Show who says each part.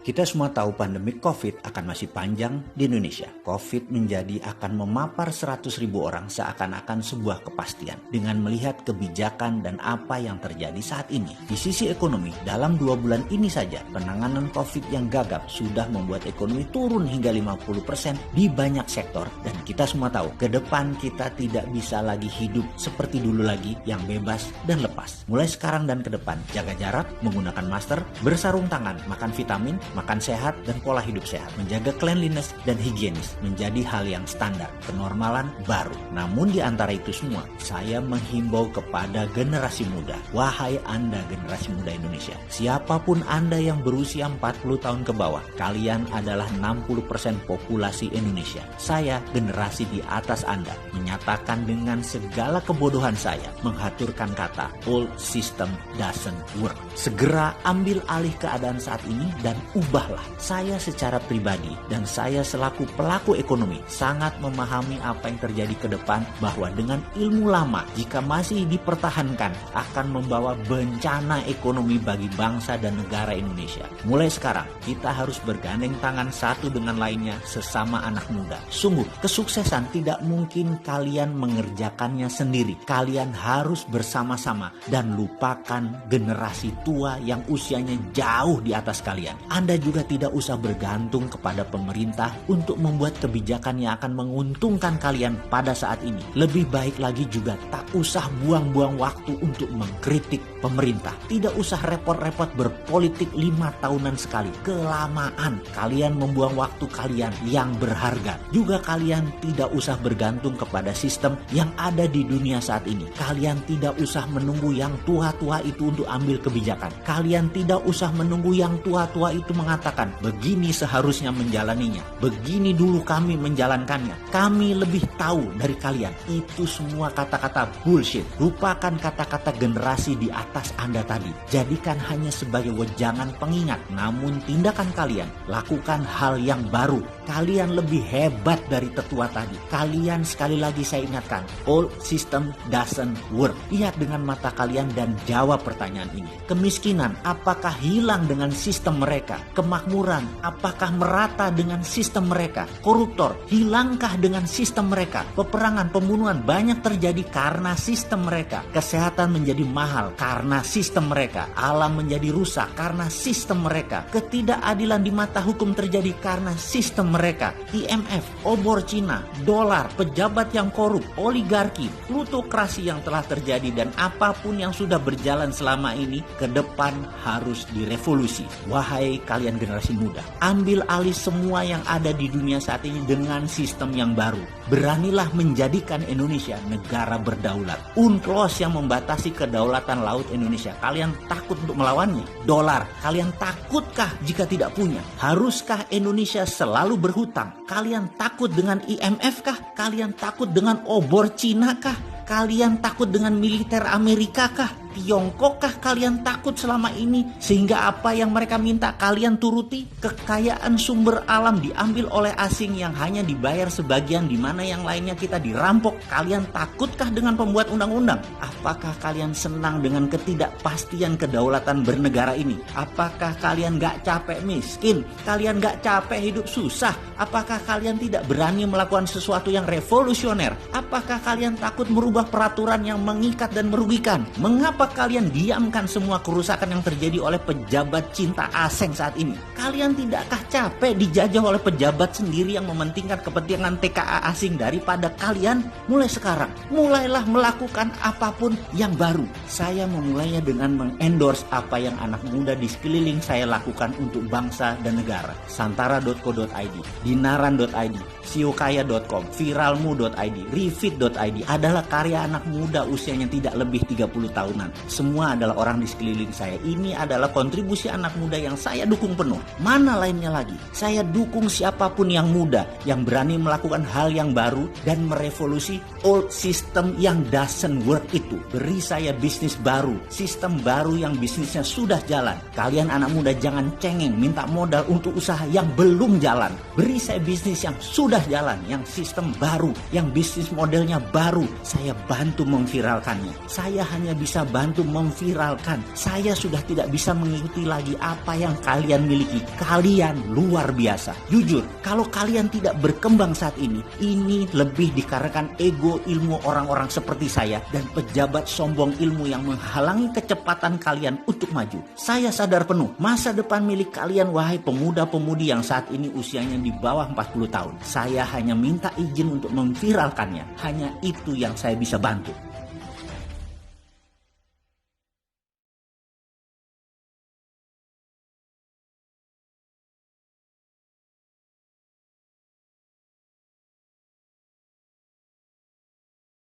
Speaker 1: Kita semua tahu pandemi COVID akan masih panjang di Indonesia. COVID menjadi akan memapar 100.000 orang seakan-akan sebuah kepastian dengan melihat kebijakan dan apa yang terjadi saat ini. Di sisi ekonomi, dalam 2 bulan ini saja penanganan COVID yang gagap sudah membuat ekonomi turun hingga 50% di banyak sektor. Dan kita semua tahu, ke depan kita tidak bisa lagi hidup seperti dulu lagi yang bebas dan lepas. Mulai sekarang dan ke depan, jaga jarak, menggunakan masker, bersarung tangan, makan vitamin, makan sehat, dan pola hidup sehat. Menjaga cleanliness dan higienis menjadi hal yang standar, kenormalan baru. Namun di antara itu semua, saya menghimbau kepada generasi muda. Wahai Anda generasi muda Indonesia, siapapun Anda yang berusia 40 tahun ke bawah, kalian adalah 60% populasi Indonesia. Saya, generasi di atas Anda, menyatakan dengan segala kebodohan saya, menghaturkan kata, old system doesn't work. Segera ambil alih keadaan saat ini dan ubahlah. Saya secara pribadi dan saya selaku pelaku ekonomi sangat memahami apa yang terjadi ke depan, bahwa dengan ilmu lama jika masih dipertahankan akan membawa bencana ekonomi bagi bangsa dan negara Indonesia. Mulai sekarang kita harus bergandeng tangan satu dengan lainnya sesama anak muda. Sungguh kesuksesan tidak mungkin kalian mengerjakannya sendiri. Kalian harus bersama-sama dan lupakan generasi tua yang usianya jauh di atas kalian. Anda juga tidak usah bergantung kepada pemerintah untuk membuat kebijakan yang akan menguntungkan kalian pada saat ini. Lebih baik lagi juga tak usah buang-buang waktu untuk mengkritik pemerintah. Tidak usah repot-repot berpolitik 5 tahunan sekali. Kelamaan kalian membuang waktu kalian yang berharga. Juga kalian tidak usah bergantung kepada sistem yang ada di dunia saat ini. Kalian tidak usah menunggu yang tua-tua itu untuk ambil kebijakan. Kalian tidak usah menunggu yang tua-tua itu mengatakan begini seharusnya menjalaninya, begini dulu kami menjalankannya, kami lebih tahu dari kalian. Itu semua kata-kata bullshit. Lupakan kata-kata generasi di atas Anda tadi. Jadikan hanya sebagai wejangan pengingat. Namun tindakan kalian, lakukan hal yang baru. Kalian lebih hebat dari tetua tadi. Kalian, sekali lagi saya ingatkan, old system doesn't work. Lihat dengan mata kalian dan jawab pertanyaan ini. Kemiskinan apakah hilang dengan sistem mereka? Kemakmuran apakah merata dengan sistem mereka? Koruptor hilangkah dengan sistem mereka? Peperangan, pembunuhan banyak terjadi karena sistem mereka. Kesehatan menjadi mahal karena sistem mereka. Alam menjadi rusak karena sistem mereka. Ketidakadilan di mata hukum terjadi karena sistem mereka. IMF, obor Cina, dolar, pejabat yang korup, oligarki, plutokrasi yang telah terjadi, dan apapun yang sudah berjalan selama ini ke depan harus direvolusi. Wahai kalian generasi muda, ambil alih semua yang ada di dunia saat ini dengan sistem yang baru. Beranilah menjadikan Indonesia negara berdaulat. UNCLOS yang membatasi kedaulatan laut Indonesia, kalian takut untuk melawannya? Dolar, kalian takutkah jika tidak punya? Haruskah Indonesia selalu berhutang? Kalian takut dengan IMF kah? Kalian takut dengan obor Cina kah? Kalian takut dengan militer Amerika kah? Tiongkok kah kalian takut selama ini? Sehingga apa yang mereka minta kalian turuti? Kekayaan sumber alam diambil oleh asing yang hanya dibayar sebagian, di mana yang lainnya kita dirampok. Kalian takutkah dengan pembuat undang-undang? Apakah kalian senang dengan ketidakpastian kedaulatan bernegara ini? Apakah kalian gak capek miskin? Kalian gak capek hidup susah? Apakah kalian tidak berani melakukan sesuatu yang revolusioner? Apakah kalian takut merubah peraturan yang mengikat dan merugikan? Mengapa kalian diamkan semua kerusakan yang terjadi oleh pejabat cinta asing saat ini? Kalian tidakkah capek dijajah oleh pejabat sendiri yang mementingkan kepentingan TKA asing daripada kalian? Mulai sekarang, mulailah melakukan apapun yang baru. Saya memulainya dengan mengendorse apa yang anak muda di sekeliling saya lakukan untuk bangsa dan negara. Santara.co.id, dinaran.id, siokaya.com, viralmu.id, refit.id adalah karya anak muda usianya tidak lebih 30 tahunan. Semua adalah orang di sekeliling saya. Ini adalah kontribusi anak muda yang saya dukung penuh. Mana lainnya lagi? Saya dukung siapapun yang muda, yang berani melakukan hal yang baru dan merevolusi old system yang doesn't work itu. Beri saya bisnis baru, sistem baru yang bisnisnya sudah jalan. Kalian anak muda jangan cengeng minta modal untuk usaha yang belum jalan. Beri saya bisnis yang sudah jalan, yang sistem baru, yang bisnis modelnya baru. Saya bantu memviralkannya. Saya hanya bisa bantu memviralkan. Saya sudah tidak bisa mengikuti lagi apa yang kalian miliki. Kalian luar biasa. Jujur, kalau kalian tidak berkembang saat ini lebih dikarenakan ego ilmu orang-orang seperti saya dan pejabat sombong ilmu yang menghalangi kecepatan kalian untuk maju. Saya sadar penuh masa depan milik kalian, wahai pemuda-pemudi yang saat ini usianya di bawah 40 tahun. Saya hanya minta izin untuk memviralkannya. Hanya itu yang saya bisa bantu.